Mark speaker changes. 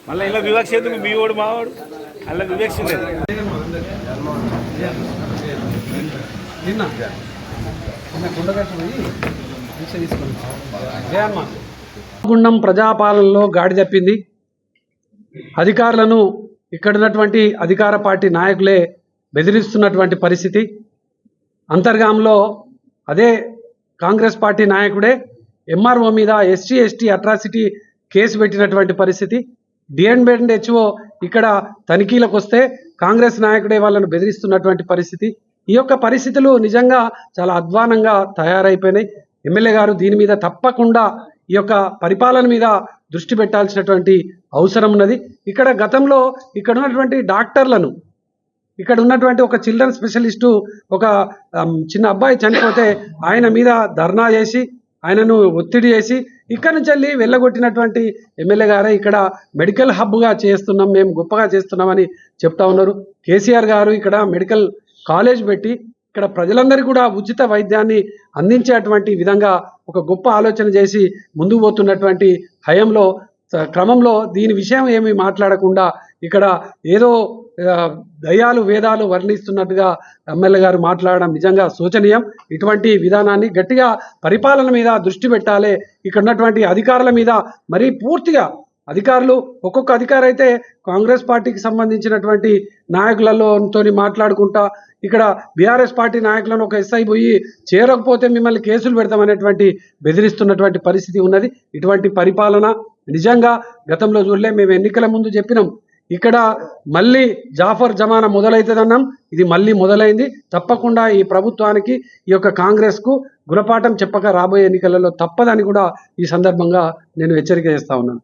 Speaker 1: మళ్ళీ ఇలా వివక్ష ఎందుకు మీ వాడు మావాడు అలా వివక్ష లేదు.
Speaker 2: గుండం ప్రజాపాలనలో గాడి తప్పింది. అధికారులను ఇక్కడున్నటువంటి అధికార పార్టీ నాయకులే బెదిరిస్తున్నటువంటి పరిస్థితి. అంతర్గాంలో అదే కాంగ్రెస్ పార్టీ నాయకుడే ఎంఆర్ఓ మీద ఎస్టీ అట్రాసిటీ కేసు పెట్టినటువంటి పరిస్థితి. డిఎన్బిఎన్హెచ్ఓ ఇక్కడ తనిఖీలకు వస్తే కాంగ్రెస్ నాయకుడే వాళ్ళను బెదిరిస్తున్నటువంటి పరిస్థితి. ఈ యొక్క పరిస్థితులు నిజంగా చాలా అధ్వానంగా తయారైపోయినాయి. ఎమ్మెల్యే గారు దీని మీద తప్పకుండా ఈ యొక్క పరిపాలన మీద దృష్టి పెట్టాల్సినటువంటి అవసరం ఉన్నది. ఇక్కడ గతంలో ఇక్కడ ఉన్నటువంటి డాక్టర్లను, ఇక్కడ ఉన్నటువంటి ఒక చిల్డ్రన్ స్పెషలిస్టు ఒక చిన్న అబ్బాయి చనిపోతే ఆయన మీద ధర్నా చేసి ఆయనను ఒత్తిడి చేసి ఇక్కడ నుంచి వెళ్ళి వెళ్ళగొట్టినటువంటి ఎమ్మెల్యే గారే ఇక్కడ మెడికల్ హబ్గా చేస్తున్నాం, మేము గొప్పగా చేస్తున్నామని చెప్తా ఉన్నారు. కేసీఆర్ గారు ఇక్కడ మెడికల్ కాలేజ్ పెట్టి ఇక్కడ ప్రజలందరికీ కూడా ఉచిత వైద్యాన్ని అందించేటువంటి విధంగా ఒక గొప్ప ఆలోచన చేసి ముందుకు పోతున్నటువంటి క్రమంలో దీని విషయం ఏమీ మాట్లాడకుండా ఇక్కడ ఏదో దయ్యాలు వేదాలు వర్ణిస్తున్నట్టుగా ఎమ్మెల్యే గారు మాట్లాడడం నిజంగా శోచనీయం. ఇటువంటి విధానాన్ని గట్టిగా పరిపాలన మీద దృష్టి పెట్టాలి. ఇక్కడ ఉన్నటువంటి అధికారుల మీద మరీ పూర్తిగా అధికారులు ఒక్కొక్క అధికారి అయితే కాంగ్రెస్ పార్టీకి సంబంధించినటువంటి నాయకులతో మాట్లాడుకుంటా ఇక్కడ బీఆర్ఎస్ పార్టీ నాయకులను ఒక ఎస్ఐ పోయి చేరకపోతే మిమ్మల్ని కేసులు పెడతామనేటువంటి బెదిరిస్తున్నటువంటి పరిస్థితి ఉన్నది. ఇటువంటి పరిపాలన నిజంగా గతంలో చూడలే. మేము ఎన్నికల ముందు చెప్పినాం ఇక్కడ మళ్ళీ జాఫర్ జమానా మొదలవుతుందన్నాం. ఇది మళ్ళీ మొదలైంది. తప్పకుండా ఈ ప్రభుత్వానికి ఈ యొక్క కాంగ్రెస్కు గుణపాఠం చెప్పక రాబోయే ఎన్నికలలో తప్పదని కూడా ఈ సందర్భంగా నేను హెచ్చరిక చేస్తా ఉన్నాను.